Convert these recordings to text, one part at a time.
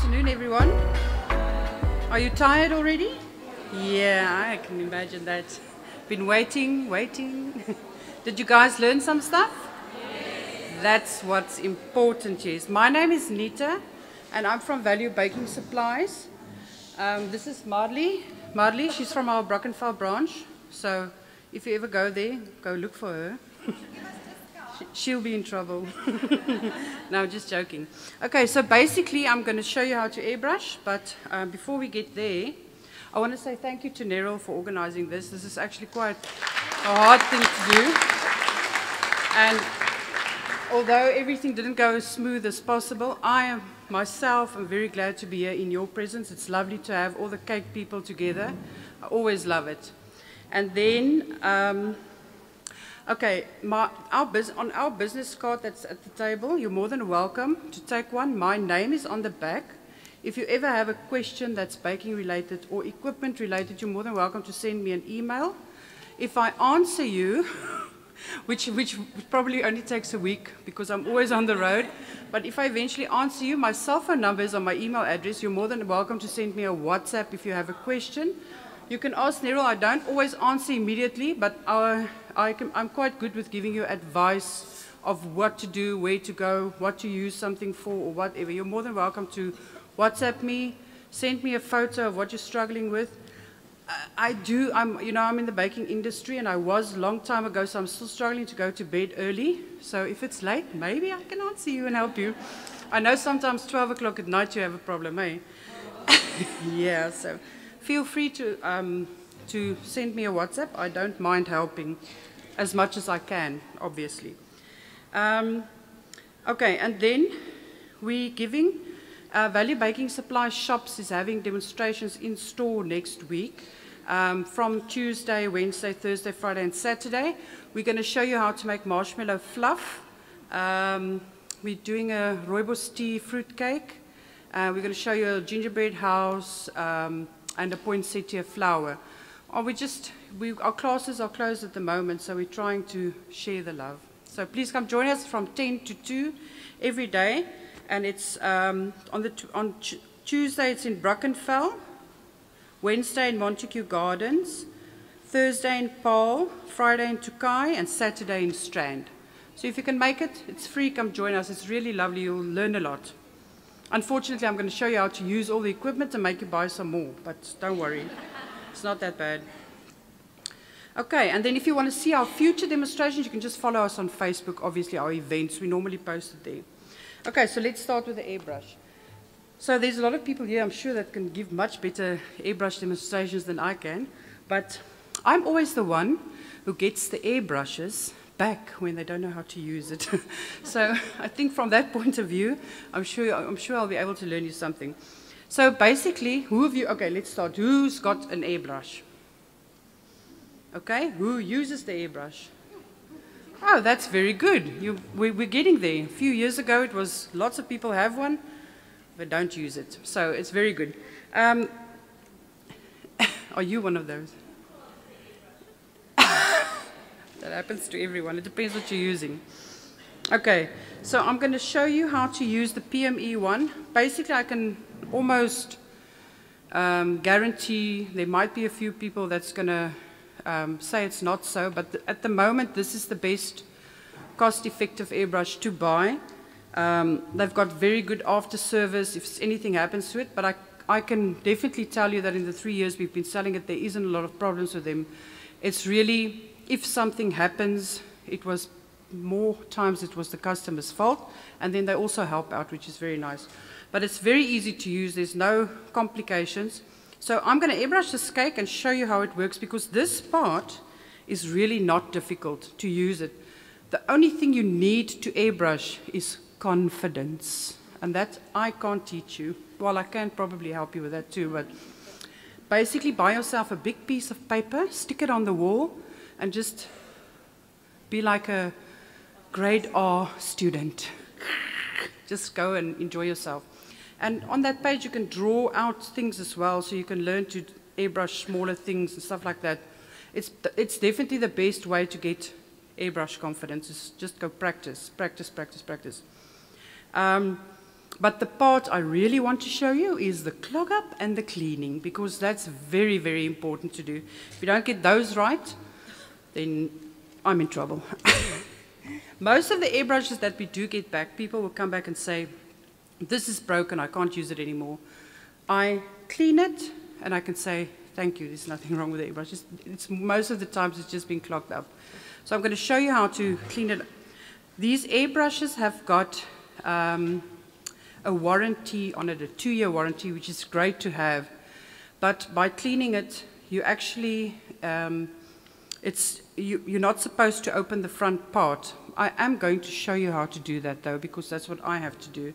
afternoon, everyone. Are you tired already? Yeah, I can imagine that. Been waiting. Did you guys learn some stuff? Yes. That's what's important, yes. My name is Nita, and I'm from Value Baking Supplies. This is Marley. Marley, she's from our Brackenfell branch. So if you ever go there, go look for her. She'll be in trouble. No, I'm just joking. Okay, so basically I'm going to show you how to airbrush, but before we get there, I want to say thank you to Neril for organizing this. This is actually quite a hard thing to do. And although everything didn't go as smooth as possible, I myself am very glad to be here in your presence. It's lovely to have all the cake people together. I always love it. And then, okay, on our business card that's at the table, you're more than welcome to take one. My name is on the back. If you ever have a question that's baking related or equipment related, you're more than welcome to send me an email. If I answer you, which probably only takes a week because I'm always on the road, but if I eventually answer you, my cell phone number is on my email address. You're more than welcome to send me a WhatsApp if you have a question. You can ask Neril. I don't always answer immediately, but I'm quite good with giving you advice of what to do, where to go, what to use something for, or whatever. You're more than welcome to WhatsApp me, send me a photo of what you're struggling with. I'm in the baking industry, and I was a long time ago, so I'm still struggling to go to bed early. So if it's late, maybe I can answer you and help you. I know sometimes 12 o'clock at night you have a problem, eh? Yeah, so feel free to send me a WhatsApp. I don't mind helping as much as I can, obviously. Okay, and then we're giving Value Baking Supply Shops is having demonstrations in store next week from Tuesday, Wednesday, Thursday, Friday, and Saturday. We're going to show you how to make marshmallow fluff. We're doing a rooibos tea fruit cake. We're going to show you a gingerbread house and a poinsettia flower. Our classes are closed at the moment, so we're trying to share the love. So please come join us from 10 to 2 every day. And it's on Tuesday it's in Brackenfell, Wednesday in Montague Gardens, Thursday in Paarl, Friday in Tokai, and Saturday in Strand. So if you can make it, it's free, come join us. It's really lovely, you'll learn a lot. Unfortunately, I'm going to show you how to use all the equipment and make you buy some more, but don't worry, it's not that bad. Okay, and then if you want to see our future demonstrations, you can just follow us on Facebook, obviously our events, we normally post it there. Okay, so let's start with the airbrush. So there's a lot of people here, I'm sure, that can give much better airbrush demonstrations than I can, but I'm always the one who gets the airbrushes back when they don't know how to use it. So I think from that point of view, I'm sure I'll be able to learn you something. So basically, okay, let's start. Who's got an airbrush? Okay, who uses the airbrush? Oh, that's very good. We're getting there. A few years ago, it was lots of people have one, but don't use it. So it's very good. Are you one of those? That happens to everyone. It depends what you're using. Okay, so I'm going to show you how to use the PME one. Basically, I can almost guarantee there might be a few people that's going to say it's not so, but at the moment this is the best cost-effective airbrush to buy. They've got very good after service if anything happens to it, but I can definitely tell you that in the 3 years we've been selling it, there isn't a lot of problems with them. It's really, if something happens, more times it was the customer's fault, and then they also help out, which is very nice. But it's very easy to use, there's no complications. So I'm going to airbrush this cake and show you how it works, because this part is really not difficult to use it. The only thing you need to airbrush is confidence, and that I can't teach you. Well, I can probably help you with that too, but basically buy yourself a big piece of paper, stick it on the wall, and just be like a grade R student. Just go and enjoy yourself. And on that page, you can draw out things as well, so you can learn to airbrush smaller things and stuff like that. It's definitely the best way to get airbrush confidence, is just go practice, practice, practice, practice. But the part I really want to show you is the clog up and the cleaning, because that's very, very important to do. If you don't get those right, then I'm in trouble. Most of the airbrushes that we do get back, people will come back and say, this is broken, I can't use it anymore. I clean it, and I can say, thank you, there's nothing wrong with the airbrush. Most of the times it's just been clogged up. So I'm going to show you how to clean it. These airbrushes have got a warranty on it, a 2-year warranty, which is great to have. But by cleaning it, you actually, you're not supposed to open the front part. I am going to show you how to do that, though, because that's what I have to do.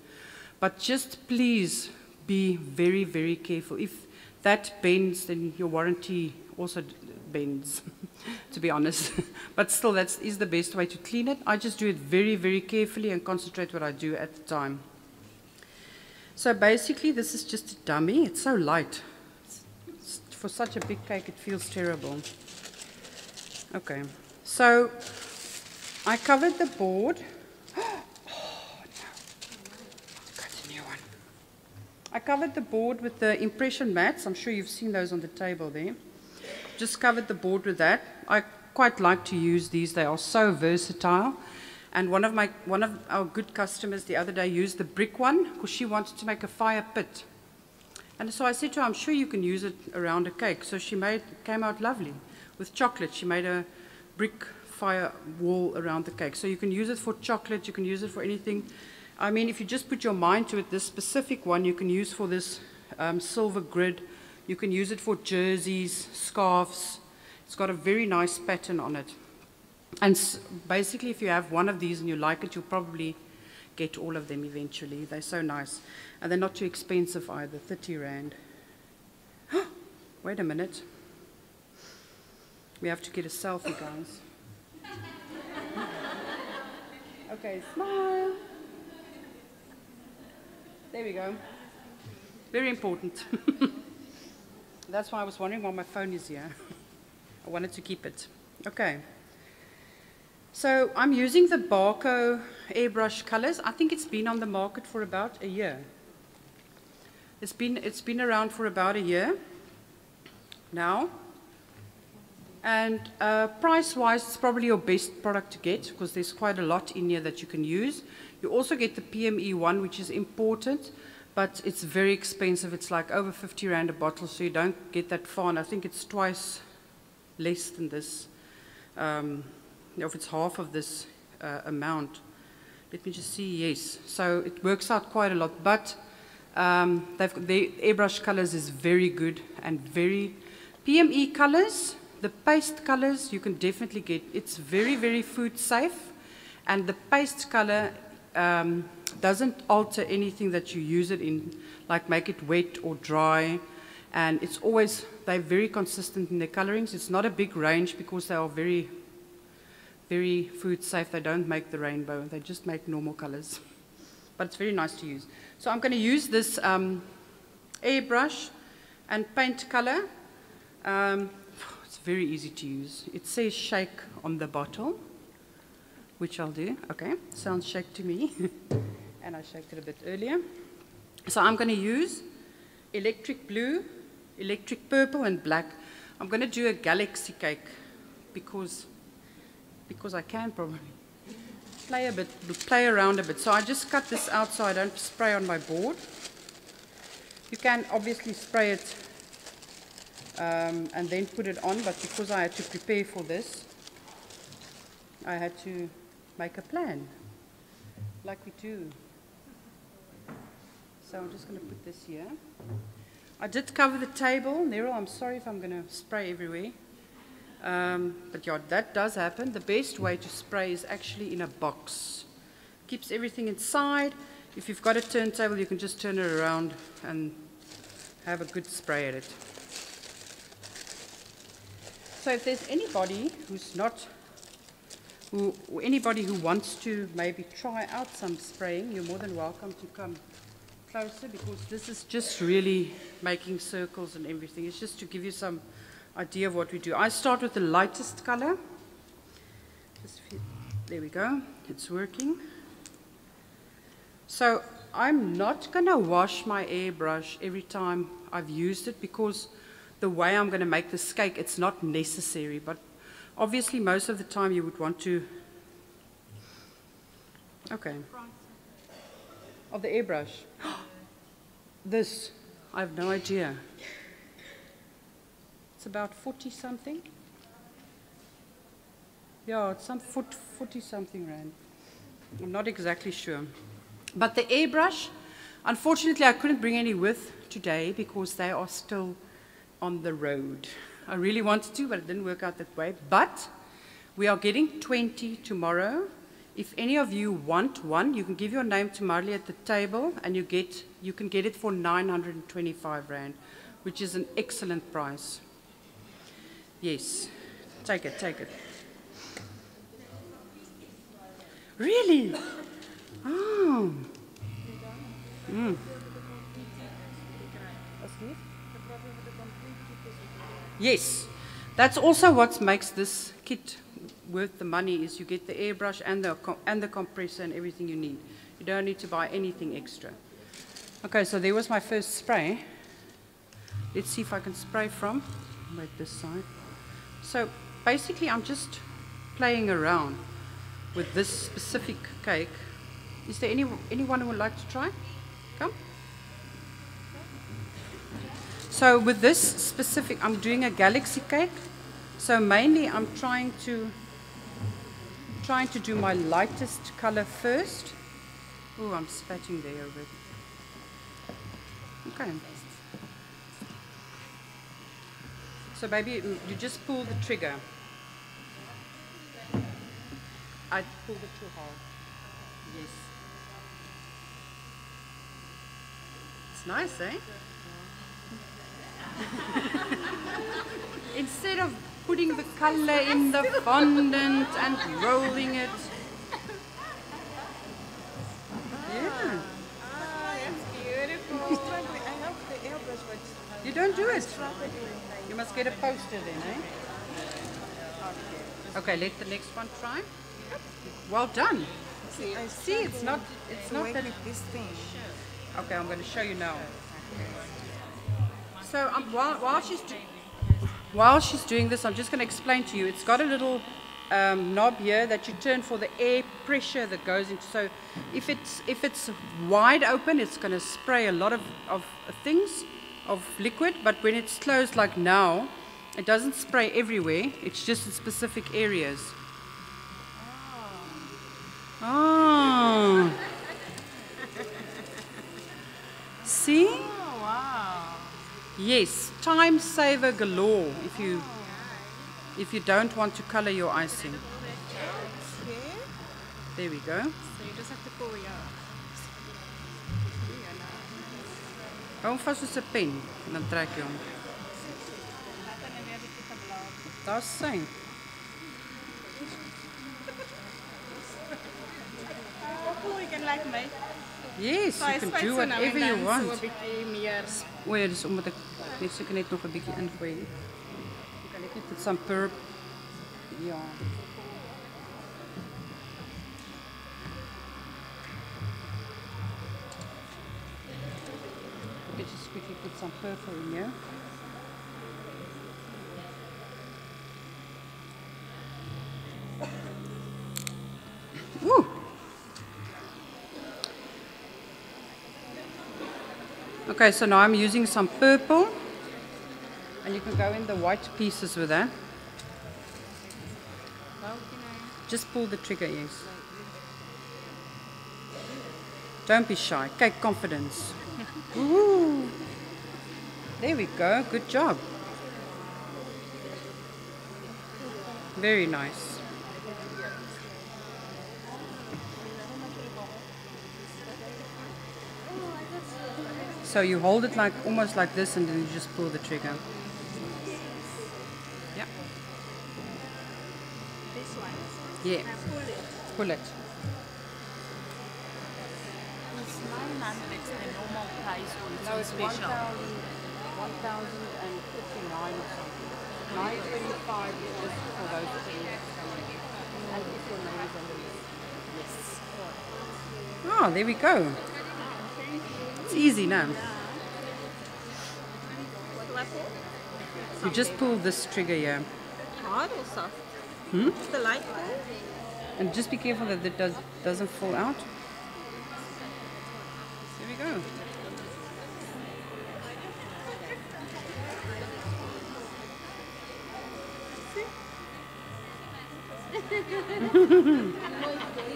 But just please be very, very careful. If that bends, then your warranty also bends, to be honest. But still, that is the best way to clean it. I just do it very, very carefully and concentrate what I do at the time. So basically, this is just a dummy. It's so light. For such a big cake, it feels terrible. Okay, so I covered the board. Oh, no. Got a new one. I covered the board with the impression mats. I'm sure you've seen those on the table there. Just covered the board with that. I quite like to use these. They are so versatile. And one of our good customers the other day used the brick one because she wanted to make a fire pit. And so I said to her, I'm sure you can use it around a cake. So she came out lovely. With chocolate, she made a brick fire wall around the cake. So you can use it for chocolate, you can use it for anything. I mean, if you just put your mind to it, this specific one you can use for this silver grid. You can use it for jerseys, scarves. It's got a very nice pattern on it. And basically, if you have one of these and you like it, you'll probably get all of them eventually. They're so nice. And they're not too expensive either, 30 Rand. Wait a minute. We have to get a selfie, guys. Okay, smile. There we go. Very important. That's why I was wondering why my phone is here. I wanted to keep it. Okay. So I'm using the Barco airbrush colors. I think it's been on the market for about a year. It's been around for about a year now. And price-wise, it's probably your best product to get because there's quite a lot in here that you can use. You also get the PME one, which is important, but it's very expensive. It's like over 50 Rand a bottle, so you don't get that far. And I think it's twice less than this. If it's half of this amount. Let me just see, yes. So it works out quite a lot, but the airbrush colors is very good and very PME colors. The paste colors you can definitely get. It's very, very food safe, and the paste color doesn't alter anything that you use it in, like make it wet or dry. And it's always, they're very consistent in their colorings. It's not a big range because they are very, very food safe. They don't make the rainbow. They just make normal colors. But it's very nice to use. So I'm going to use this airbrush and paint color. It's very easy to use. It says shake on the bottle, which I'll do. Okay, sounds shake to me. And I shaked it a bit earlier. So I'm going to use electric blue, electric purple, and black. I'm going to do a galaxy cake because I can probably play around a bit. So I just cut this out so I don't spray on my board. You can obviously spray it and then put it on, but because I had to prepare for this, I had to make a plan, like we do. So I'm just going to put this here. I did cover the table. Neril, I'm sorry if I'm going to spray everywhere. But yeah, that does happen. The best way to spray is actually in a box. Keeps everything inside. If you've got a turntable, you can just turn it around and have a good spray at it. So if there's anybody anybody who wants to maybe try out some spraying, you're more than welcome to come closer, because this is just really making circles and everything. It's just to give you some idea of what we do. I start with the lightest color. There we go. It's working. So I'm not going to wash my airbrush every time I've used it because the way I'm going to make this cake, it's not necessary. But obviously, most of the time you would want to... Okay. Of the airbrush. This, I have no idea. It's about 40 something. Yeah, it's some 40 something rand. I'm not exactly sure. But the airbrush, unfortunately, I couldn't bring any with today because they are still on the road. I really wanted to, but it didn't work out that way. But we are getting 20 tomorrow. If any of you want one, you can give your name to Marley at the table, and you can get it for 925 rand, which is an excellent price. Yes, take it, take it. Really? Oh. Mm. Yes, that's also what makes this kit worth the money, is you get the airbrush and the compressor and everything you need. You don't need to buy anything extra. Okay, so there was my first spray. Let's see if I can spray from this side. So basically I'm just playing around with this specific cake. Is there anyone who would like to try? Come. So with this specific, I'm doing a galaxy cake. So mainly I'm trying to do my lightest color first. Oh, I'm spatting there a bit. Okay. So baby, you just pull the trigger. I pulled it too hard. Yes. It's nice, eh? Instead of putting the color in the fondant and rolling it. Yeah. It's beautiful. I have the airbrush, but You don't do it. You must get a poster then, eh? Okay, let the next one try. Well done. See, it's not that. this thing. Okay, I'm going to show you now. So while she's doing this, I'm just going to explain to you. It's got a little knob here that you turn for the air pressure that goes into. So if it's wide open, it's going to spray a lot of things, of liquid. But when it's closed like now, it doesn't spray everywhere. It's just in specific areas. Oh. See? Oh, wow. Yes, time saver galore if you don't want to color your icing. Okay. There we go. So you just have to pull your... Hou hom vas soos 'n pen en dan trek jy hom. Daar's sy. You can like make... Yes, you can do whatever you want. So 'n bietjie meer... O ja, dis omdat ek net seker net nog 'n bietjie ingooi. Ek kan net put some purp. Ja. Let me just quickly put some purple in here. Woo! Okay, so now I'm using some purple, and you can go in the white pieces with that. Just pull the trigger, yes. Don't be shy. Okay, confidence. Woo! There we go. Good job. Very nice. So you hold it like almost like this, and then you just pull the trigger. Yeah. This one. Yeah. Pull it. Pull it. It's 900, the normal price, or it's No, it's special. 1,059 or something. 925 is just for those two. And if your name is underneath. Yes. Oh, there we go. It's easy now. What do I pull? You just pull this trigger here. Hard or soft? Hmm? The light pull? And just be careful that it doesn't fall out. There we go.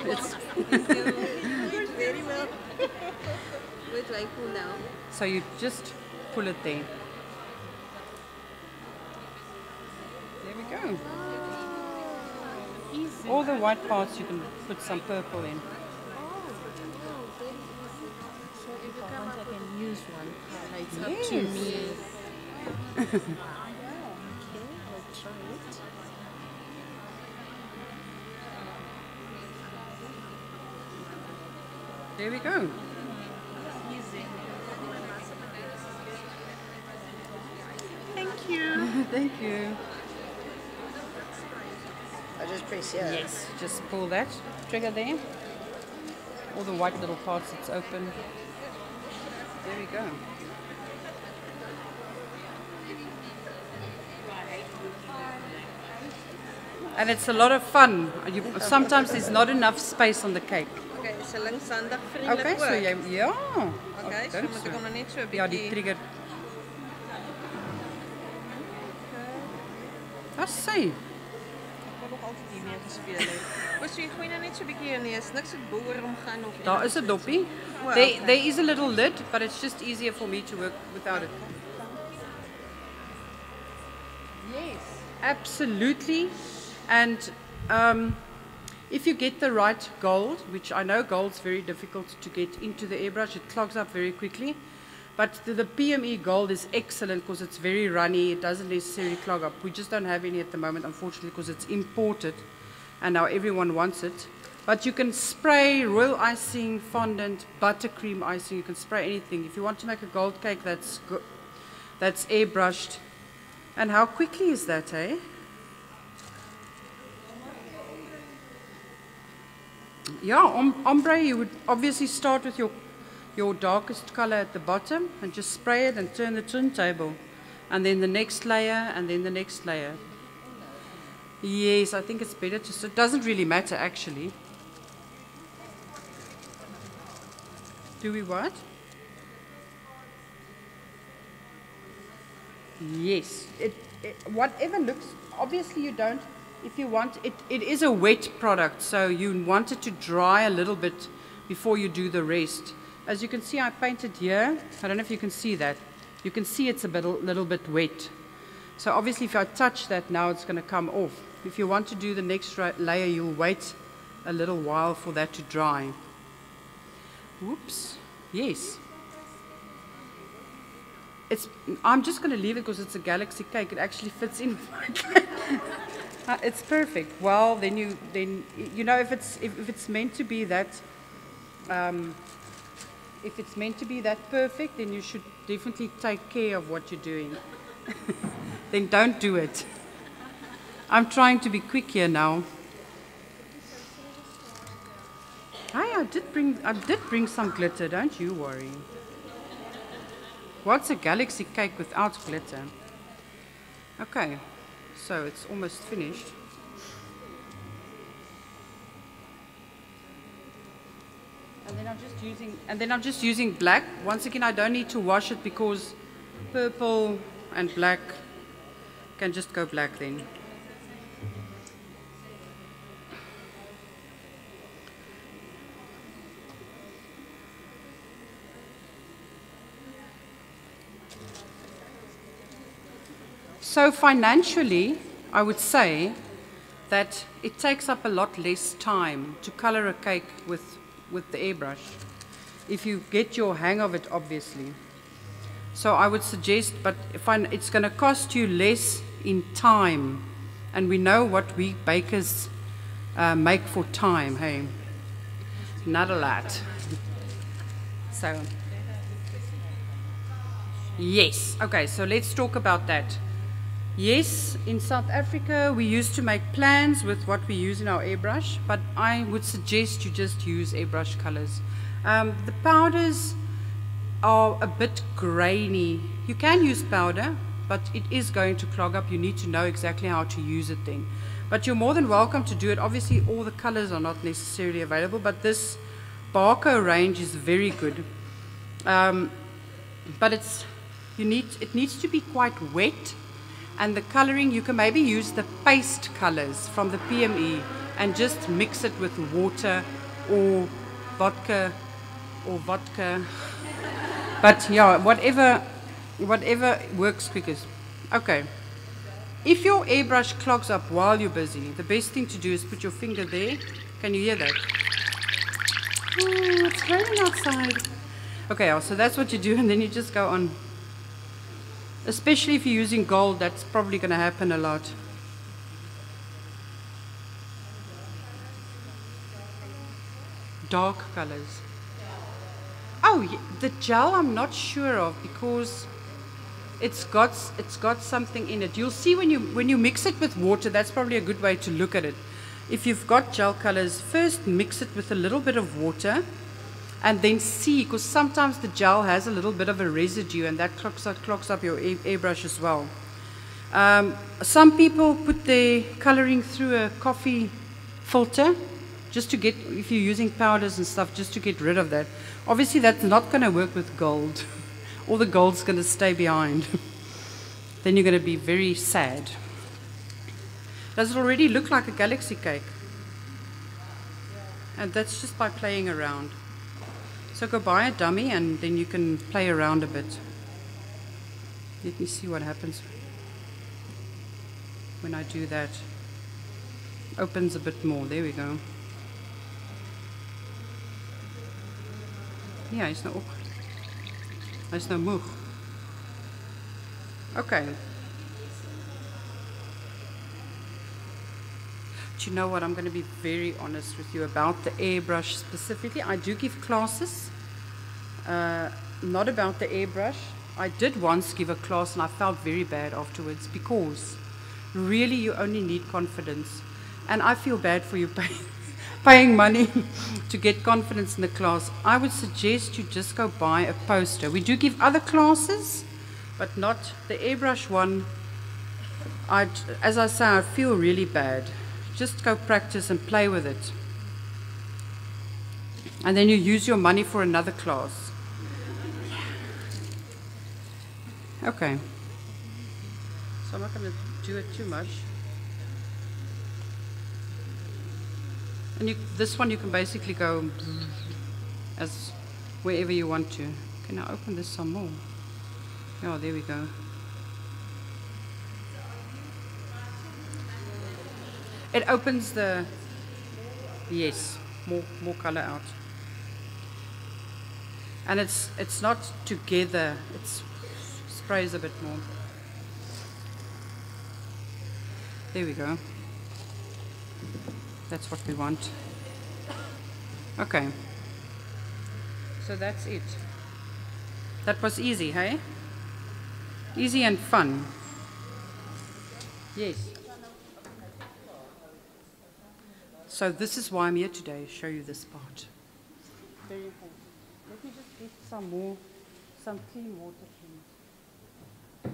It's Very well. Where do I pull now? so you just pull it there. There we go. Easy. All the white parts you can put some purple in. So if I want, I can use one color. It's up Yes. to me. Okay, I'll try it. There we go. Easy. Thank you. Thank you. I just press here. Yes, just pull that trigger there. All the white little parts, it's open. There we go. And it's a lot of fun. Sometimes there's not enough space on the cake. Okay, so langshandig vriendelik Okay, so ook. ja. Okay, so moet ek hom nou net so 'n Ja, die bietjie. trigger. Wat sê? Ek wil nog altyd hiermee gespeel het. O, so jy gooi nou net so 'n bietjie in nie. Is niks wat boor omgaan of Daar is 'n doppie. Well, There is a little lid, but it's just easier for me to work without it. Yes, absolutely. And if you get the right gold, which I know gold's very difficult to get into the airbrush, it clogs up very quickly. But the PME gold is excellent because it's very runny. It doesn't necessarily clog up. We just don't have any at the moment, unfortunately, because it's imported, and now everyone wants it. But you can spray royal icing, fondant, buttercream icing. You can spray anything. If you want to make a gold cake that's airbrushed. And how quickly is that, eh? Yeah, ombre, you would obviously start with your darkest color at the bottom and just spray it and turn the turntable. And then the next layer, and then the next layer. Yes, I think it's better to, it doesn't really matter actually. Do we what? Yes, whatever looks, obviously you don't, if you want, it is a wet product, so you want it to dry a little bit before you do the rest. As you can see, I painted here. I don't know if you can see that. You can see it's a little bit wet. So obviously if I touch that now, it's going to come off. If you want to do the next layer, you'll wait a little while for that to dry. Whoops. Yes. I'm just going to leave it because it's a galaxy cake. It actually fits in with my cake. It's perfect. Well, then you know if it's meant to be that if it's meant to be that perfect, then you should definitely take care of what you're doing. Then don't do it. I'm trying to be quick here now. Hey, I did bring some glitter. Don't you worry. What's a galaxy cake without glitter? Okay, so it's almost finished. And then I'm just using black. Once again, I don't need to wash it because purple and black can just go black then. So financially, I would say that it takes up a lot less time to color a cake with the airbrush, if you get your hang of it, obviously. So I would suggest, but it's going to cost you less in time, and we know what we bakers make for time, hey? Not a lot. So, yes, okay, so let's talk about that. Yes, in South Africa we used to make plans with what we use in our airbrush, but I would suggest you just use airbrush colors. The powders, are a bit grainy. You can use powder, but it is going to clog up. You need to know exactly how to use it then. But you're more than welcome to do it. Obviously, all the colors are not necessarily available, but this Barco range is very good. But it needs to be quite wet, and the coloring, you can maybe use the paste colors from the PME and just mix it with water or vodka. But yeah, whatever works quickest. Okay. If your airbrush clogs up while you're busy, the best thing to do is put your finger there. Can you hear that? Oh, it's raining outside. Okay, so that's what you do, and then you just go on. Especially if you're using gold, that's probably going to happen a lot. Dark colors. Oh, yeah, the gel I'm not sure of because it's got something in it. You'll see when you mix it with water. That's probably a good way to look at it. If you've got gel colors, first mix it with a little bit of water, and then see, because sometimes the gel has a little bit of a residue, and that clogs up your airbrush as well. Some people put their coloring through a coffee filter, just to get, if you're using powders and stuff, just to get rid of that. Obviously, that's not going to work with gold. All the gold's going to stay behind. Then you're going to be very sad. Does it already look like a galaxy cake? And that's just by playing around. So go buy a dummy and then you can play around a bit. Let me see what happens when I do that. Opens a bit more. There we go. Ja, is nou op. Hij is nou moeg. Okay. Do you know what? I'm going to be very honest with you about the airbrush specifically. I do give classes, not about the airbrush. I did once give a class and I felt very bad afterwards because really you only need confidence. And I feel bad for you paying money to get confidence in the class. I would suggest you just go buy a poster. We do give other classes, but not the airbrush one. As I say, I feel really bad. Just go practice and play with it. And then you use your money for another class. Okay. So I'm not going to do it too much. And this one you can basically go as wherever you want to. Can I open this some more? Oh, there we go. It opens the, yes, more color out. And it's not together, it sprays a bit more. There we go. That's what we want. Okay. So that's it. That was easy, hey? Easy and fun. Yes. So this is why I'm here today, show you this part. Very important. Let me just get some clean water, please.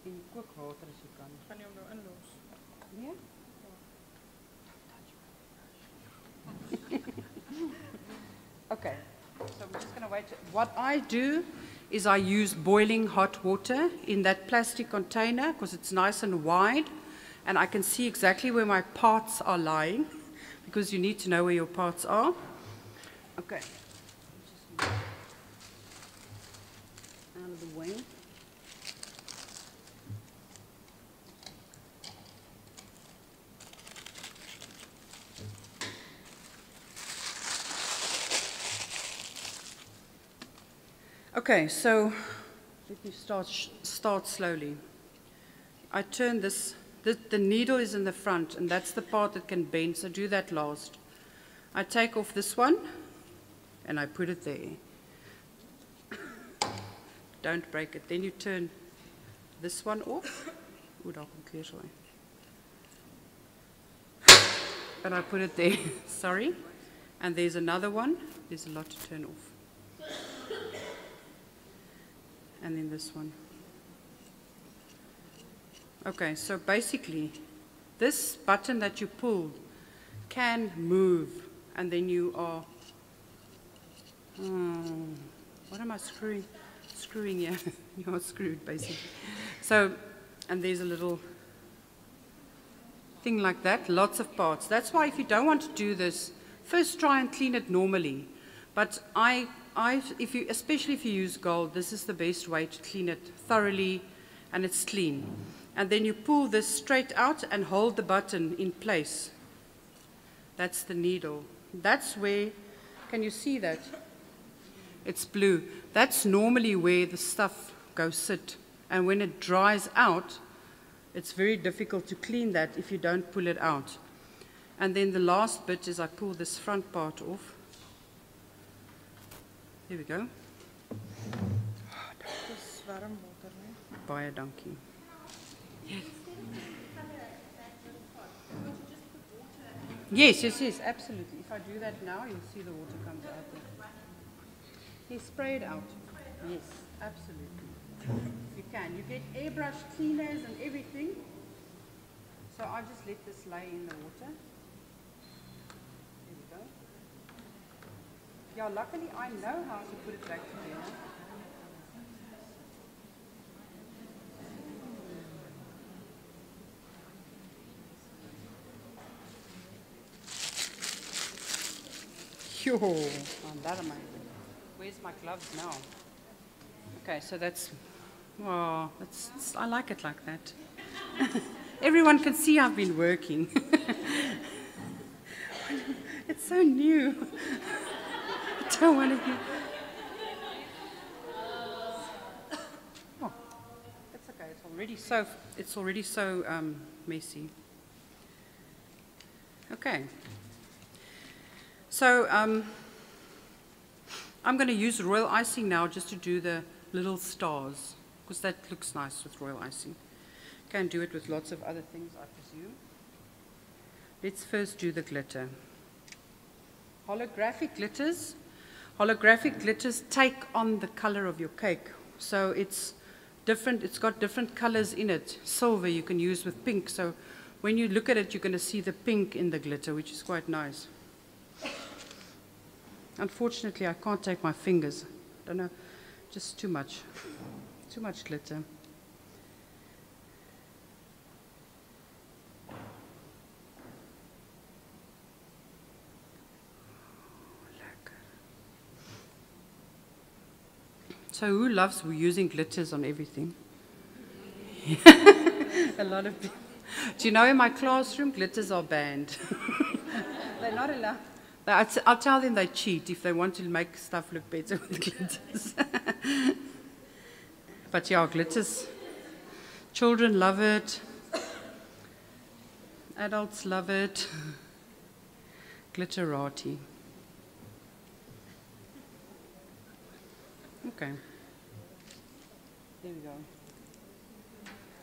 In kookwater as jy kan. Gaan jy hom nou inlos? Nee? Okay, so I'm just going to wait. What I do is I use boiling hot water in that plastic container because it's nice and wide and I can see exactly where my parts are lying because you need to know where your parts are. Okay. Just out of the way. Okay, so let me start slowly. I turn this, the needle is in the front, and that's the part that can bend, so do that last. I take off this one, and I put it there. Don't break it. Then you turn this one off. Oeh, daar kom keer so in. And I put it there. Sorry. And there's another one. There's a lot to turn off. And then this one. Okay, so basically, this button that you pull can move, and then you are, what am I screwing? Screwing here. You are screwed, basically. So, and there's a little thing like that, lots of parts. That's why if you don't want to do this, first try and clean it normally. But especially if you use gold, this is the best way to clean it thoroughly, and it's clean. And then you pull this straight out and hold the button in place. That's the needle. That's where, can you see that? It's blue. That's normally where the stuff goes sit. And when it dries out, it's very difficult to clean that if you don't pull it out. And then the last bit is I pull this front part off. There we go. Dis warm water, né? Baie dankie. Yes, yes, yes, absolutely. If I do that now, you'll see the water comes out there. Yes, spray it out. Yes, absolutely. You can. You get airbrush cleaners and everything. So I'll just let this lay in the water. There we go. Yeah, luckily I know how to put it back together. Yo, that amazing. Where's my gloves now? Okay, so that's, wow, I like it like that. Everyone can see I've been working. It's so new. I don't want to hear. Oh, that's okay. It's already so messy. Okay. So I'm going to use royal icing now just to do the little stars, because that looks nice with royal icing. Can do it with lots of other things, I presume. Let's first do the glitter. Holographic glitters. Holographic glitters take on the color of your cake. So it's different, it's got different colors in it. Silver you can use with pink. So when you look at it, you're going to see the pink in the glitter, which is quite nice. Unfortunately, I can't take my fingers. I don't know, just too much glitter. So who loves using glitters on everything? A lot of people. Do you know in my classroom, glitters are banned. They're not allowed. I'll tell them they cheat if they want to make stuff look better with glitters. But yeah, glitters. Children love it. Adults love it. Glitterati. Okay. There we go.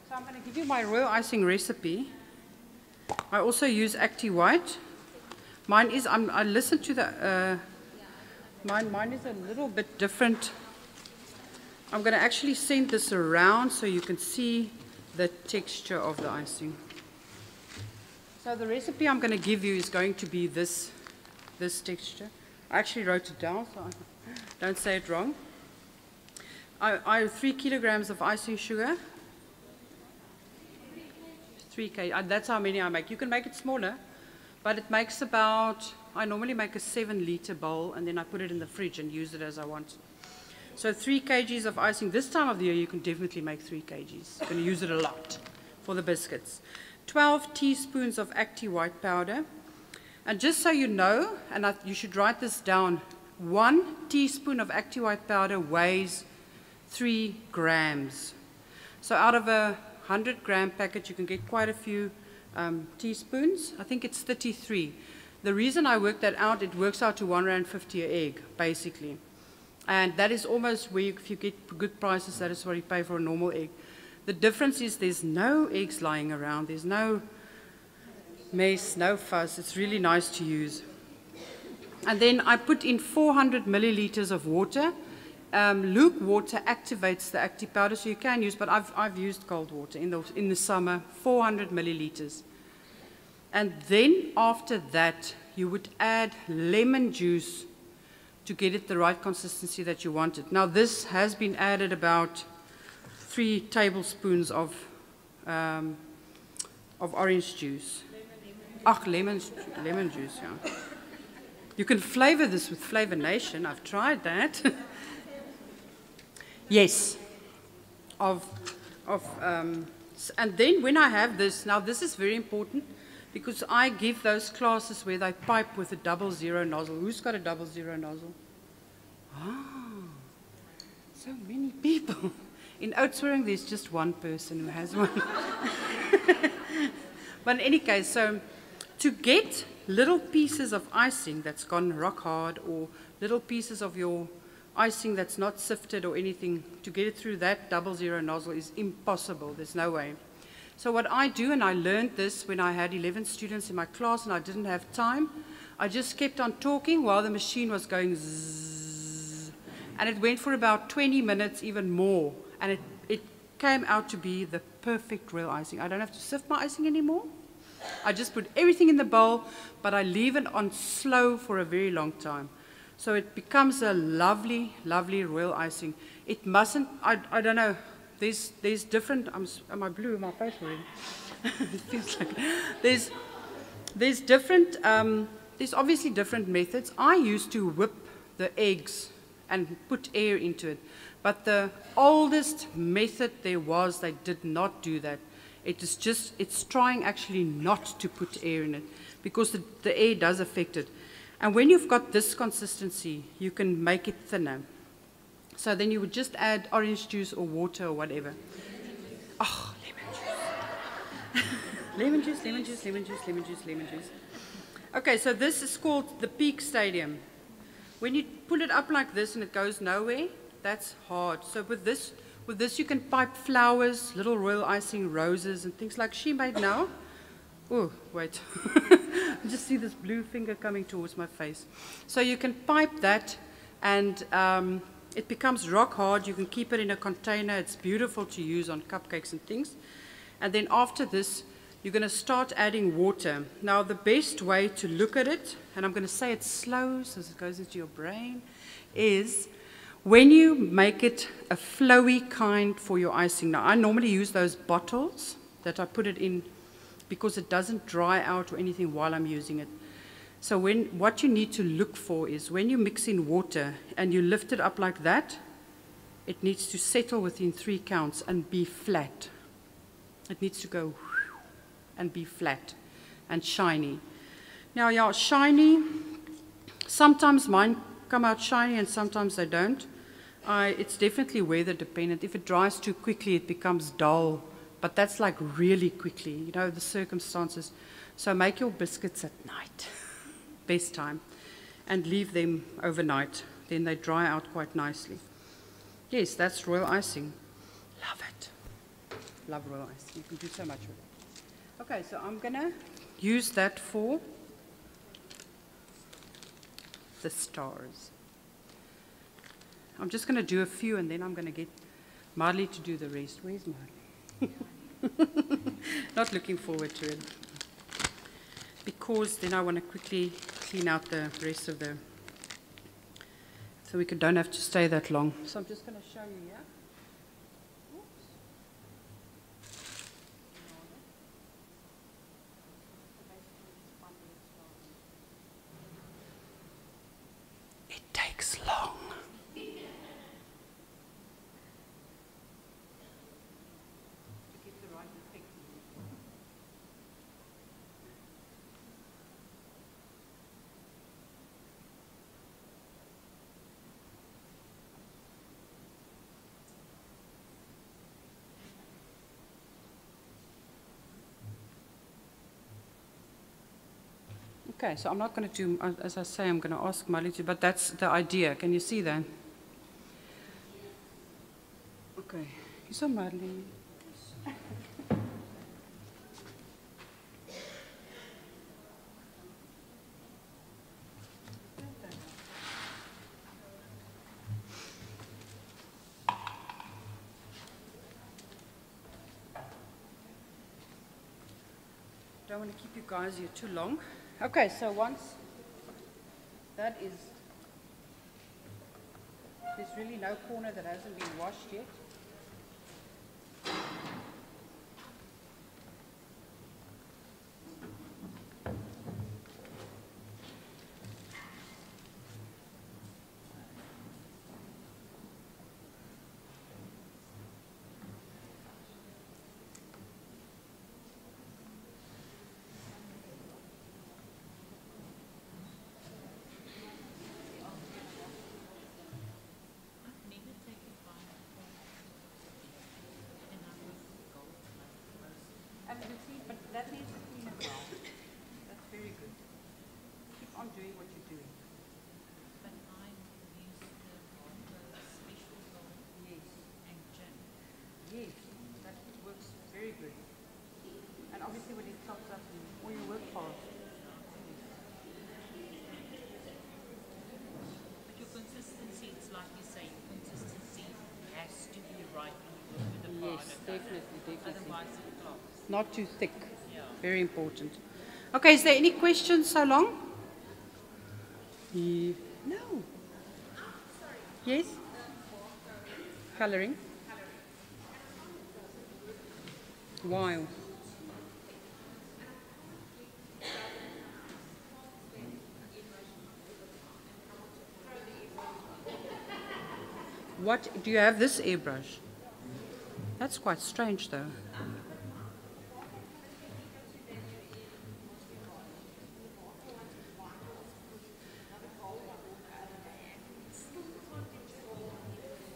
So I'm going to give you my royal icing recipe. I also use Acti White. Mine is, I listened to the, mine is a little bit different. I'm going to actually send this around so you can see the texture of the icing. So the recipe I'm going to give you is going to be this texture. I actually wrote it down, so I don't say it wrong. I have 3 kilograms of icing sugar. 3 kg, that's how many I make. You can make it smaller. But it makes about, I normally make a 7-liter bowl, and then I put it in the fridge and use it as I want. So 3 kgs of icing. This time of the year, you can definitely make 3 kgs. You're going to use it a lot for the biscuits. 12 teaspoons of Acti White powder. And just so you know, and you should write this down, 1 teaspoon of Acti White powder weighs 3 grams. So out of a 100-gram packet, you can get quite a few teaspoons. I think it's 33. The reason I worked that out, it works out to R1.50 an egg, basically. And that is almost where, if you get good prices, that is what you pay for a normal egg. The difference is there's no eggs lying around. There's no mess, no fuss. It's really nice to use. And then I put in 400 milliliters of water. Luke water activates the active powder, so you can use, but I've used cold water in the summer, 400 milliliters. And then after that, you would add lemon juice to get it the right consistency that you wanted. Now this has been added about 3 tablespoons of orange juice. Lemon juice, yeah. You can flavor this with Flavor Nation. I've tried that. Yes. And then when I have this, now this is very important because I give those classes where they pipe with a 00 nozzle. Who's got a 00 nozzle? Ah, so many people. In Oudtshoorn, there's just one person who has one. But in any case, so to get little pieces of icing that's gone rock hard, or little pieces of your icing that's not sifted or anything, to get it through that 00 nozzle is impossible. There's no way. So what I do, and I learned this when I had 11 students in my class and I didn't have time, I just kept on talking while the machine was going zzz, and it went for about 20 minutes, even more, and it came out to be the perfect real icing. I don't have to sift my icing anymore. I just put everything in the bowl, but I leave it on slow for a very long time. So it becomes a lovely, lovely royal icing. It mustn't, I don't know, there's different, am I blue in my face already? It feels like, there's different, there's obviously different methods. I used to whip the eggs and put air into it. But the oldest method there was, they did not do that. It is just, it's trying actually not to put air in it because the air does affect it. And when you've got this consistency, you can make it thinner. So then you would just add orange juice or water or whatever. Oh, lemon juice. Lemon juice, lemon juice, lemon juice, lemon juice, lemon juice. Okay, so this is called the peak stadium. When you pull it up like this and it goes nowhere, that's hard. So with this you can pipe flowers, little royal icing, roses, and things like she made now. Oh, wait. I just see this blue finger coming towards my face. So you can pipe that, and it becomes rock hard. You can keep it in a container. It's beautiful to use on cupcakes and things. And then after this, you're going to start adding water. Now, the best way to look at it, and I'm going to say it slow so it goes into your brain, is when you make it a flowy kind for your icing. Now, I normally use those bottles that I put it in because it doesn't dry out or anything while I'm using it. So what you need to look for is when you mix in water and you lift it up like that, it needs to settle within 3 counts and be flat. It needs to go and be flat and shiny. Now, yeah, shiny, sometimes mine come out shiny and sometimes they don't. It's definitely weather dependent. If it dries too quickly, it becomes dull. But that's like really quickly, you know, the circumstances. So make your biscuits at night, best time, and leave them overnight. Then they dry out quite nicely. Yes, that's royal icing. Love it. Love royal icing. You can do so much with it. Okay, so I'm going to use that for the stars. I'm just going to do a few, and then I'm going to get Marley to do the rest. Where's Marley? Not looking forward to it. Because then I want to quickly clean out the rest of the... So we don't have to stay that long. So I'm just going to show you here. It takes long. Okay, so I'm not going to do, as I say, I'm going to ask Marley to, but that's the idea. Can you see that? Okay, you saw Marley. don't want to keep you guys here too long. Okay, so once that is, there's really no corner that hasn't been washed yet. And see, but that needs to clean as well. That's very good. Keep on doing what you're doing. But I use the special gold Yes. and gin. Yes, that works very good. And obviously when it chops up in all your work fast. But your consistency, it's like you say, your consistency has to be right when you work with the Yes, product. definitely. Otherwise it flops. Not too thick. Yeah. Very important. Okay, is there any questions so long? No. Yes? Colouring? Why? What, do you have this airbrush? That's quite strange though.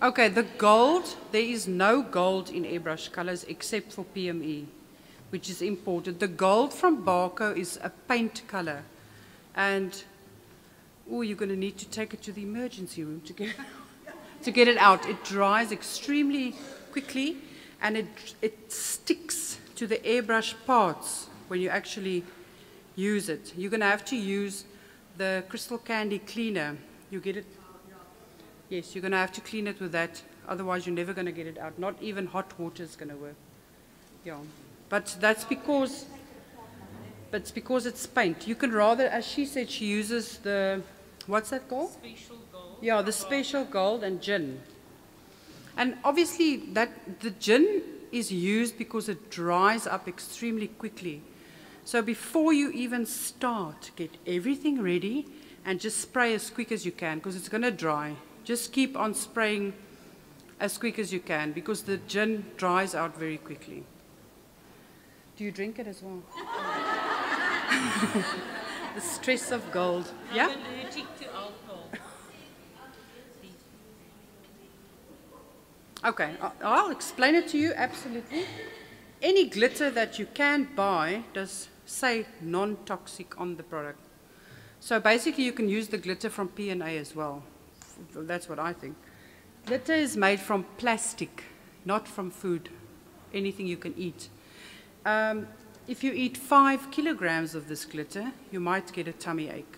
Okay, the gold, there is no gold in airbrush colors except for PME, which is imported. The gold from Barco is a paint color. And, oh, you're going to need to take it to the emergency room to get it out. It dries extremely quickly and it sticks to the airbrush parts when you actually use it. You're going to have to use the crystal candy cleaner. You get it? Yes, you're going to have to clean it with that. Otherwise, you're never going to get it out. Not even hot water is going to work. Yeah, but that's because it's paint. You can rather, as she said, she uses the, what's that called? Special gold. Yeah, the special gold and gin. And obviously the gin is used because it dries up extremely quickly. So before you even start, get everything ready and just spray as quick as you can because it's going to dry. Just keep on spraying as quick as you can because the gin dries out very quickly. Do you drink it as well? The stress of gold. Yeah? I'm allergic to alcohol. Okay, I'll explain it to you, absolutely. Any glitter that you can buy does say non-toxic on the product. So basically you can use the glitter from P&A as well. That's what I think. Glitter is made from plastic, not from food, anything you can eat. If you eat 5 kilograms of this glitter, you might get a tummy ache.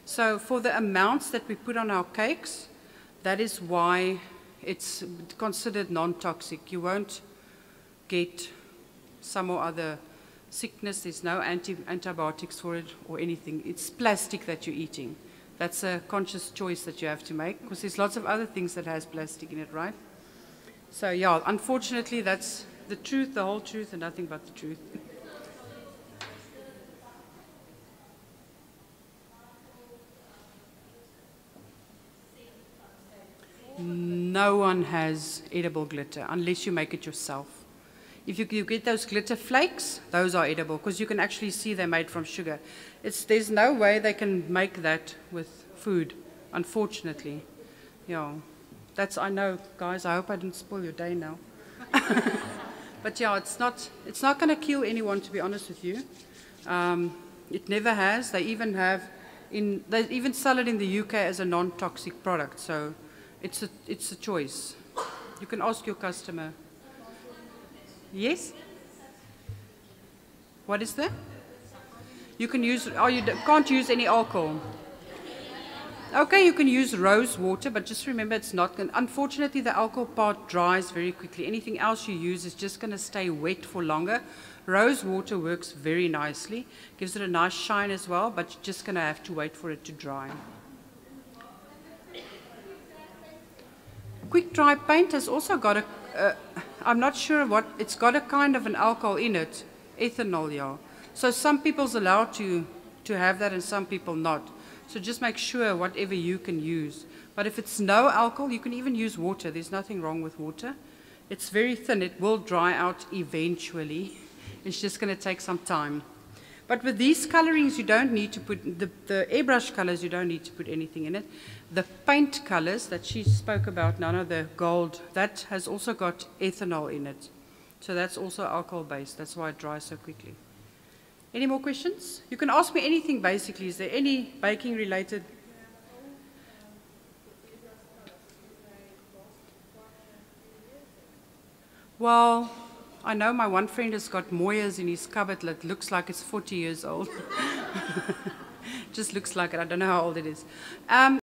So for the amounts that we put on our cakes, that is why it's considered non-toxic. You won't get some or other sickness. There's no antibiotics for it or anything. It's plastic that you're eating. That's a conscious choice that you have to make because there's lots of other things that has plastic in it, right? So yeah, unfortunately that's the truth, the whole truth, and nothing but the truth. No one has edible glitter unless you make it yourself. If you get those glitter flakes, those are edible because you can actually see they're made from sugar. There's no way they can make that with food, unfortunately. Yeah, I know, guys, I hope I didn't spoil your day now. But yeah, it's not going to kill anyone, to be honest with you. It never has. They even sell it in the UK as a non-toxic product. So it's a choice. You can ask your customer. Yes? What is that? You can use, you can't use any alcohol. Okay, you can use rose water, but just remember it's not going to, unfortunately the alcohol part dries very quickly. Anything else you use is just going to stay wet for longer. Rose water works very nicely, gives it a nice shine as well, but you're just going to have to wait for it to dry. Quick dry paint has also got I'm not sure what, it's got a kind of an alcohol in it, ethanol, yeah. So some people's allowed to have that and some people not. So just make sure whatever you can use. But if it's no alcohol, you can even use water. There's nothing wrong with water. It's very thin. It will dry out eventually. It's just going to take some time. But with these colorings, you don't need to put, the airbrush colors, you don't need to put anything in it. The paint colors that she spoke about, Nana, the gold, that has also got ethanol in it. So that's also alcohol-based. That's why it dries so quickly. Any more questions? You can ask me anything, basically. Is there any baking-related? Well, I know my one friend has got Moyas in his cupboard that looks like it's 40 years old. Just looks like it. I don't know how old it is.